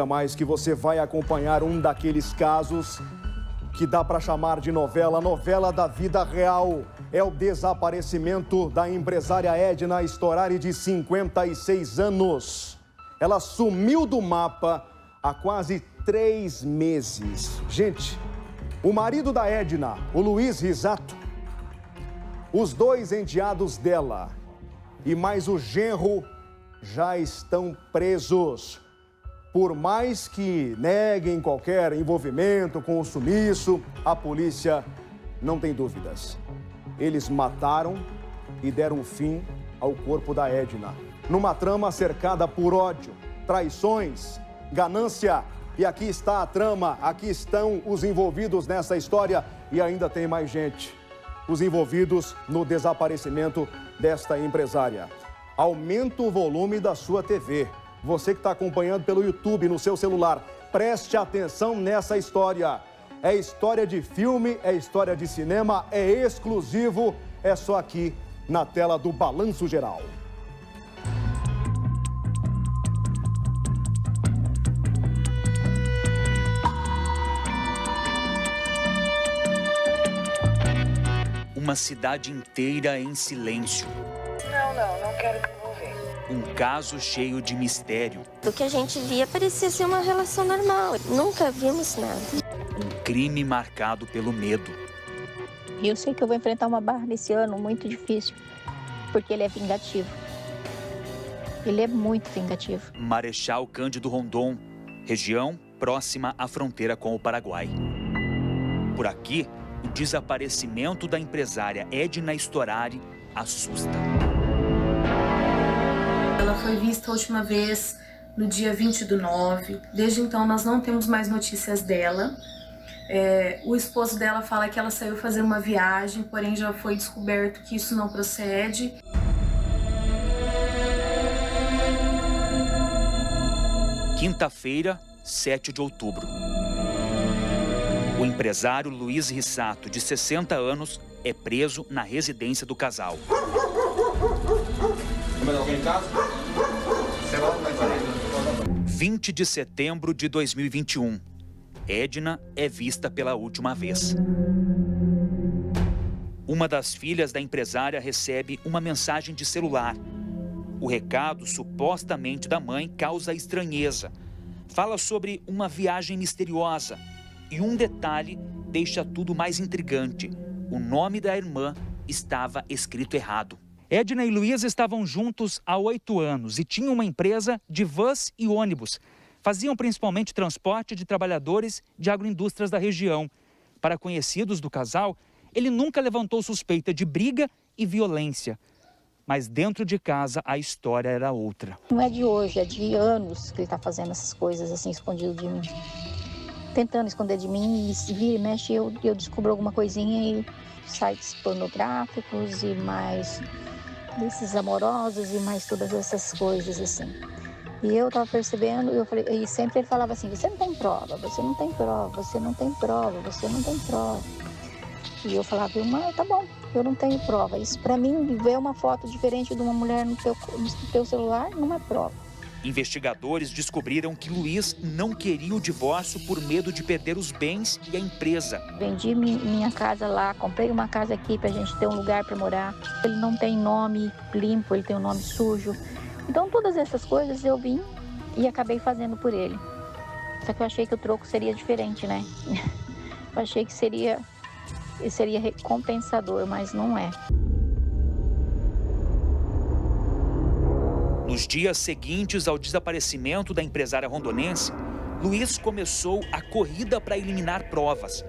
Mais que você vai acompanhar um daqueles casos que dá para chamar de novela da vida real. É o desaparecimento da empresária Edna Storari, de 56 anos. Ela sumiu do mapa há quase 3 meses. Gente, o marido da Edna, o Luiz Risato, os 2 enteados dela e mais o genro já estão presos. Por mais que neguem qualquer envolvimento com o sumiço, a polícia não tem dúvidas. Eles mataram e deram fim ao corpo da Edna, numa trama cercada por ódio, traições, ganância. E aqui está a trama, aqui estão os envolvidos nessa história e ainda tem mais gente. Os envolvidos no desaparecimento desta empresária. Aumenta o volume da sua TV. Você que está acompanhando pelo YouTube, no seu celular, preste atenção nessa história. É história de filme, é história de cinema, é exclusivo, é só aqui na tela do Balanço Geral. Uma cidade inteira em silêncio. Não quero me envolver. Um caso cheio de mistério. O que a gente via parecia ser uma relação normal. Nunca vimos nada. Um crime marcado pelo medo. E eu sei que eu vou enfrentar uma barra nesse ano muito difícil, porque ele é vingativo. Ele é muito vingativo. Marechal Cândido Rondon, região próxima à fronteira com o Paraguai. Por aqui, o desaparecimento da empresária Edna Storari assusta. Ela foi vista a última vez no dia 20/9. Desde então, nós não temos mais notícias dela. O esposo dela fala que ela saiu fazer uma viagem, porém já foi descoberto que isso não procede. Quinta-feira, 7 de outubro. O empresário Luiz Risato, de 60 anos, é preso na residência do casal. Mais alguém em casa? 20 de setembro de 2021. Edna é vista pela última vez. Uma das filhas da empresária recebe uma mensagem de celular. O recado, supostamente da mãe, causa estranheza. Fala sobre uma viagem misteriosa. E um detalhe deixa tudo mais intrigante. O nome da irmã estava escrito errado. Edna e Luiz estavam juntos há 8 anos e tinham uma empresa de vans e ônibus. Faziam principalmente transporte de trabalhadores de agroindústrias da região. Para conhecidos do casal, ele nunca levantou suspeita de briga e violência. Mas dentro de casa, a história era outra. Não é de hoje, é de anos que ele está fazendo essas coisas assim, escondido de mim. Tentando esconder de mim, e vira e mexe, eu descubro alguma coisinha e sites pornográficos e mais desses amorosos e mais todas essas coisas assim. E eu tava percebendo, e sempre ele falava assim, você não tem prova, você não tem prova, você não tem prova, você não tem prova. E eu falava, mas tá bom, eu não tenho prova. Isso pra mim, ver uma foto diferente de uma mulher no teu celular não é prova. Investigadores descobriram que Luiz não queria o divórcio por medo de perder os bens e a empresa. Vendi minha casa lá, comprei uma casa aqui pra gente ter um lugar para morar. Ele não tem nome limpo, ele tem um nome sujo. Então todas essas coisas eu vim e acabei fazendo por ele. Só que eu achei que o troco seria diferente, né? Eu achei que seria recompensador, mas não é. Nos dias seguintes ao desaparecimento da empresária rondonense, Luiz começou a corrida para eliminar provas.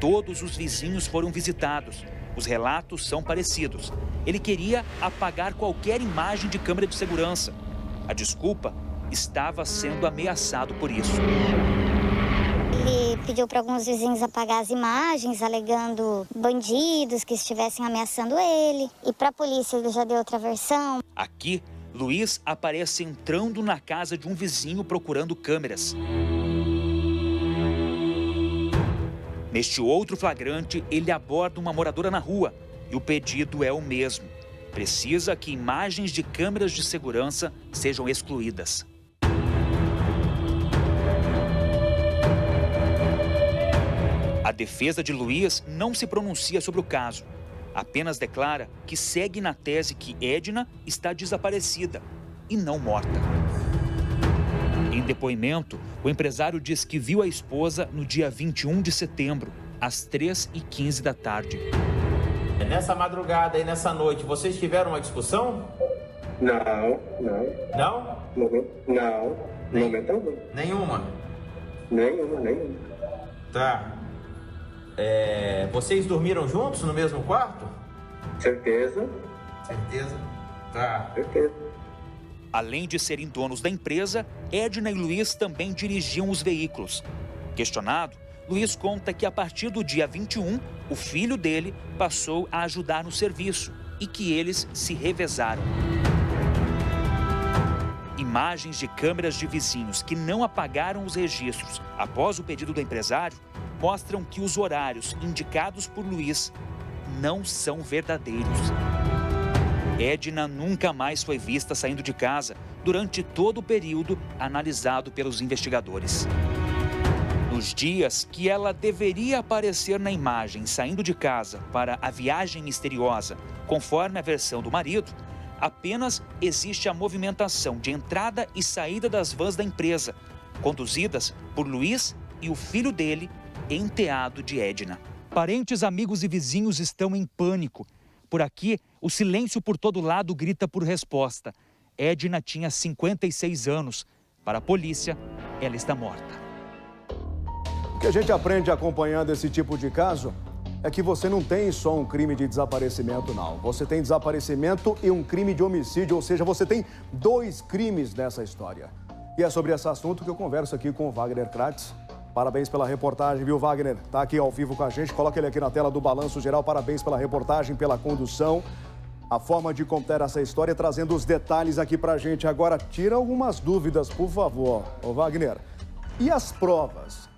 Todos os vizinhos foram visitados. Os relatos são parecidos. Ele queria apagar qualquer imagem de câmera de segurança. A desculpa estava sendo ameaçado por isso. Ele pediu para alguns vizinhos apagar as imagens, alegando bandidos que estivessem ameaçando ele. E para a polícia ele já deu outra versão. Aqui, Luiz aparece entrando na casa de um vizinho procurando câmeras. Neste outro flagrante, ele aborda uma moradora na rua e o pedido é o mesmo. Precisa que imagens de câmeras de segurança sejam excluídas. defesa de Luiz não se pronuncia sobre o caso. Apenas declara que segue na tese que Edna está desaparecida e não morta. Em depoimento, o empresário diz que viu a esposa no dia 21 de setembro, às 3h15 da tarde. Nessa madrugada e nessa noite, vocês tiveram uma discussão? Não. Não? Não. Momento algum. Nenhuma? Nenhuma. Tá. Vocês dormiram juntos no mesmo quarto? Certeza. Tá. Certeza. Além de serem donos da empresa, Edna e Luiz também dirigiam os veículos. Questionado, Luiz conta que a partir do dia 21, o filho dele passou a ajudar no serviço e que eles se revezaram. Imagens de câmeras de vizinhos que não apagaram os registros após o pedido do empresário mostram que os horários indicados por Luiz não são verdadeiros. Edna nunca mais foi vista saindo de casa durante todo o período analisado pelos investigadores. Nos dias que ela deveria aparecer na imagem saindo de casa para a viagem misteriosa, conforme a versão do marido, apenas existe a movimentação de entrada e saída das vans da empresa, conduzidas por Luiz e o filho dele, enteado de Edna. Parentes, amigos e vizinhos estão em pânico. Por aqui, o silêncio por todo lado grita por resposta. Edna tinha 56 anos. Para a polícia, ela está morta. O que a gente aprende acompanhando esse tipo de caso é que você não tem só um crime de desaparecimento, não. Você tem desaparecimento e um crime de homicídio, ou seja, você tem 2 crimes nessa história. E é sobre esse assunto que eu converso aqui com o Wagner Kratz. Parabéns pela reportagem, viu, Wagner? Tá aqui ao vivo com a gente. Coloca ele aqui na tela do Balanço Geral. Parabéns pela reportagem, pela condução, a forma de contar essa história, trazendo os detalhes aqui pra gente. Agora, tira algumas dúvidas, por favor, ô Wagner. E as provas?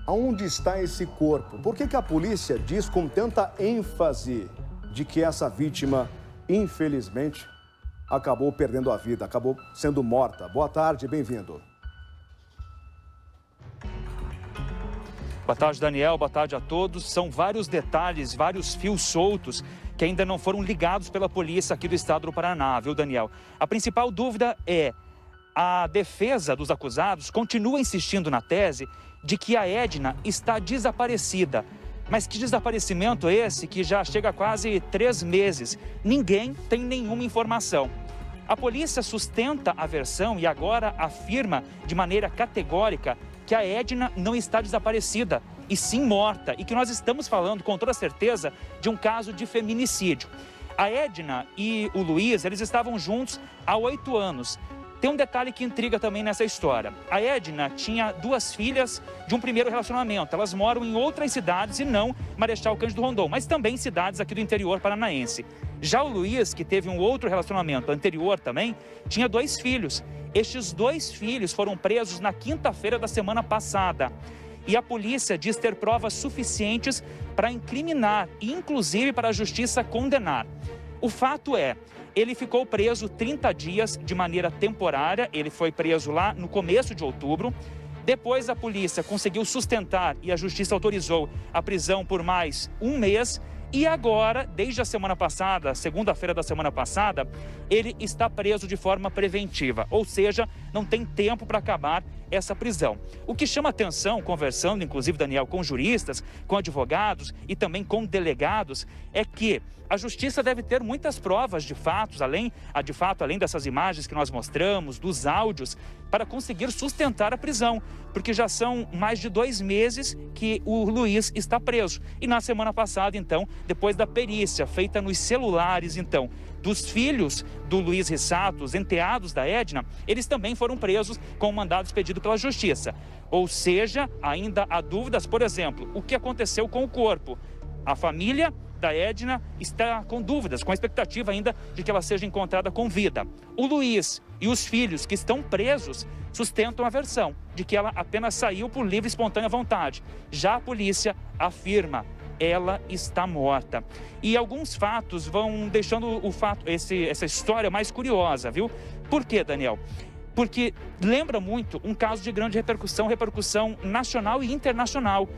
Aonde está esse corpo? Por que a polícia diz com tanta ênfase de que essa vítima, infelizmente, acabou perdendo a vida, acabou sendo morta? Boa tarde, bem-vindo. Boa tarde, Daniel. Boa tarde a todos. São vários detalhes, vários fios soltos que ainda não foram ligados pela polícia aqui do estado do Paraná, viu, Daniel? A principal dúvida é: a defesa dos acusados continua insistindo na tese de que a Edna está desaparecida. Mas que desaparecimento é esse que já chega a quase 3 meses? Ninguém tem nenhuma informação. A polícia sustenta a versão e agora afirma de maneira categórica que a Edna não está desaparecida, e sim morta, e que nós estamos falando com toda certeza de um caso de feminicídio. A Edna e o Luiz, eles estavam juntos há 8 anos. Tem um detalhe que intriga também nessa história. A Edna tinha 2 filhas de um primeiro relacionamento. Elas moram em outras cidades e não Marechal Cândido Rondon, mas também cidades aqui do interior paranaense. Já o Luiz, que teve um outro relacionamento anterior também, tinha 2 filhos. Estes 2 filhos foram presos na quinta-feira da semana passada. E a polícia diz ter provas suficientes para incriminar e, inclusive, para a justiça condenar. O fato é, ele ficou preso 30 dias de maneira temporária, ele foi preso lá no começo de outubro. Depois a polícia conseguiu sustentar e a justiça autorizou a prisão por mais 1 mês. E agora, desde a semana passada, segunda-feira da semana passada, ele está preso de forma preventiva, ou seja, não tem tempo para acabar essa prisão. O que chama atenção, conversando inclusive, Daniel, com juristas, com advogados e também com delegados, é que a justiça deve ter muitas provas de fatos, além dessas imagens que nós mostramos, dos áudios, para conseguir sustentar a prisão, porque já são mais de 2 meses que o Luiz está preso. E na semana passada, então, depois da perícia feita nos celulares, então, dos filhos do Luiz Rissato, os enteados da Edna, eles também foram presos com um mandado expedido pela Justiça. Ou seja, ainda há dúvidas, por exemplo, o que aconteceu com o corpo. A família da Edna está com dúvidas, com a expectativa ainda de que ela seja encontrada com vida. O Luiz e os filhos que estão presos sustentam a versão de que ela apenas saiu por livre e espontânea vontade. Já a polícia afirma: ela está morta. E alguns fatos vão deixando essa história mais curiosa, viu? Por quê, Daniel? Porque lembra muito um caso de grande repercussão nacional e internacional.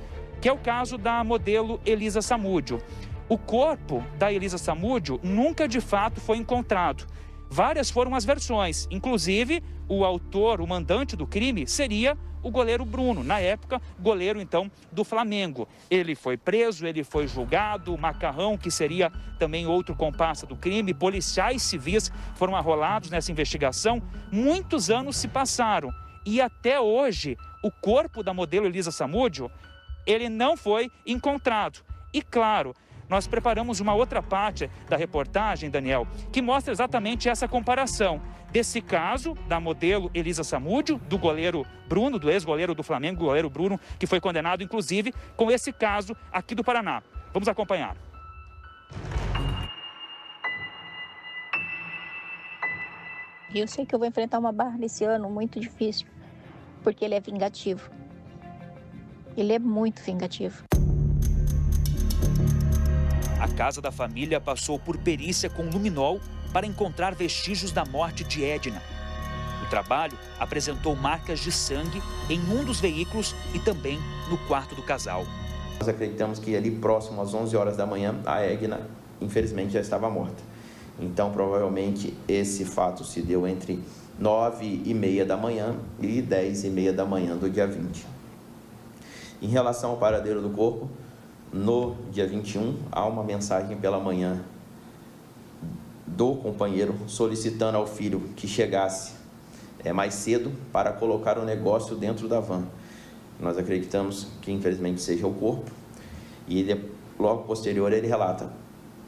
que é o caso da modelo Elisa Samúdio. O corpo da Elisa Samúdio nunca de fato foi encontrado. Várias foram as versões, inclusive o autor, o mandante do crime, seria o goleiro Bruno, na época, goleiro então do Flamengo. Ele foi preso, ele foi julgado, o Macarrão, que seria também outro comparsa do crime, policiais civis foram arrolados nessa investigação. Muitos anos se passaram e até hoje o corpo da modelo Elisa Samúdio, ele não foi encontrado. E claro, nós preparamos uma outra parte da reportagem, Daniel, que mostra exatamente essa comparação desse caso da modelo Elisa Samúdio, do goleiro Bruno, do ex-goleiro do Flamengo, o goleiro Bruno, que foi condenado, inclusive, com esse caso aqui do Paraná. Vamos acompanhar. Eu sei que eu vou enfrentar uma barra nesse ano muito difícil, porque ele é vingativo. Ele é muito vingativo. A casa da família passou por perícia com luminol para encontrar vestígios da morte de Edna. O trabalho apresentou marcas de sangue em um dos veículos e também no quarto do casal. Nós acreditamos que ali próximo às 11 horas da manhã, a Edna, infelizmente, já estava morta. Então, provavelmente, esse fato se deu entre 9h30 da manhã e 10h30 da manhã do dia 20. Em relação ao paradeiro do corpo, no dia 21, há uma mensagem pela manhã do companheiro solicitando ao filho que chegasse mais cedo para colocar o negócio dentro da van. Nós acreditamos que, infelizmente, seja o corpo. E ele, logo posterior ele relata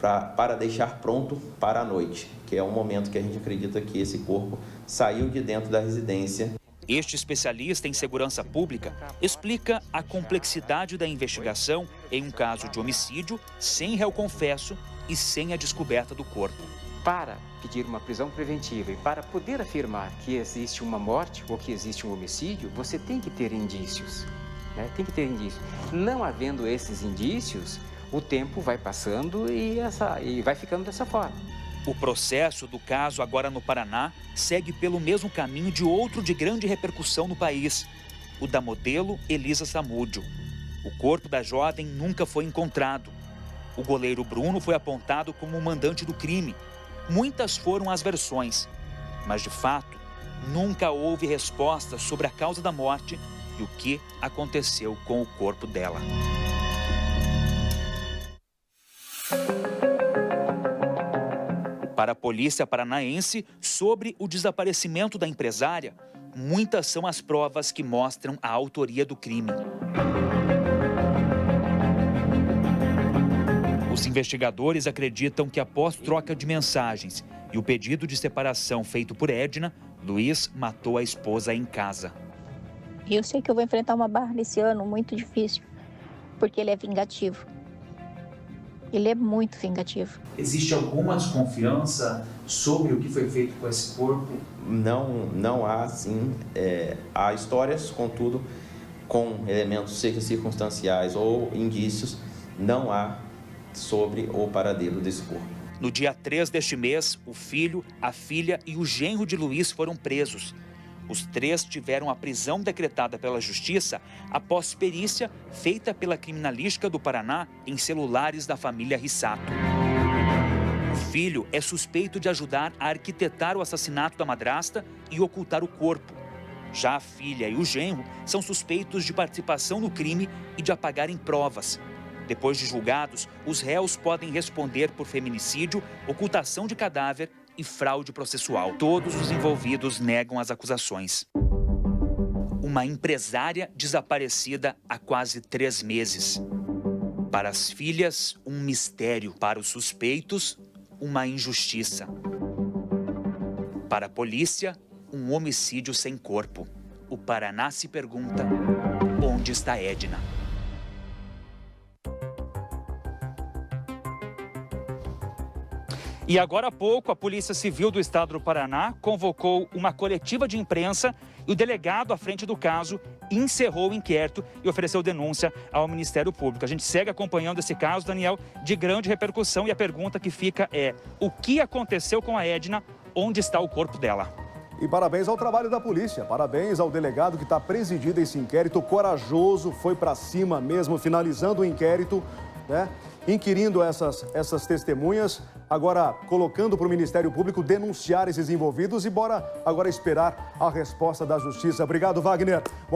para deixar pronto para a noite, que é um momento que a gente acredita que esse corpo saiu de dentro da residência. Este especialista em segurança pública explica a complexidade da investigação em um caso de homicídio sem réu confesso e sem a descoberta do corpo. Para pedir uma prisão preventiva e para poder afirmar que existe uma morte ou que existe um homicídio, você tem que ter indícios, né? Tem que ter indícios. Não havendo esses indícios, o tempo vai passando e vai ficando dessa forma. O processo do caso agora no Paraná segue pelo mesmo caminho de outro de grande repercussão no país, o da modelo Elisa Samúdio. O corpo da jovem nunca foi encontrado. O goleiro Bruno foi apontado como o mandante do crime. Muitas foram as versões, mas de fato nunca houve resposta sobre a causa da morte e o que aconteceu com o corpo dela. Para a polícia paranaense, sobre o desaparecimento da empresária, muitas são as provas que mostram a autoria do crime. Os investigadores acreditam que após troca de mensagens e o pedido de separação feito por Edna, Luiz matou a esposa em casa. Eu sei que eu vou enfrentar uma barra nesse ano muito difícil, porque ele é vingativo. Ele é muito vingativo. Existe alguma desconfiança sobre o que foi feito com esse corpo? Não há, sim. Há histórias, contudo, com elementos circunstanciais ou indícios, não há sobre o paradeiro desse corpo. No dia 3 deste mês, o filho, a filha e o genro de Luiz foram presos. Os 3 tiveram a prisão decretada pela Justiça após perícia feita pela Criminalística do Paraná em celulares da família Rissato. O filho é suspeito de ajudar a arquitetar o assassinato da madrasta e ocultar o corpo. Já a filha e o genro são suspeitos de participação no crime e de apagarem provas. Depois de julgados, os réus podem responder por feminicídio, ocultação de cadáver e fraude processual. Todos os envolvidos negam as acusações. Uma empresária desaparecida há quase 3 meses. Para as filhas, um mistério. Para os suspeitos, uma injustiça. Para a polícia, um homicídio sem corpo. O Paraná se pergunta: onde está Edna? E agora há pouco, a Polícia Civil do Estado do Paraná convocou uma coletiva de imprensa e o delegado à frente do caso encerrou o inquérito e ofereceu denúncia ao Ministério Público. A gente segue acompanhando esse caso, Daniel, de grande repercussão, e a pergunta que fica é: o que aconteceu com a Edna? Onde está o corpo dela? E parabéns ao trabalho da polícia, parabéns ao delegado que está presidindo esse inquérito, corajoso, foi para cima mesmo, finalizando o inquérito, né? Inquirindo essas testemunhas, agora colocando para o Ministério Público denunciar esses envolvidos e bora agora esperar a resposta da Justiça. Obrigado, Wagner. Bom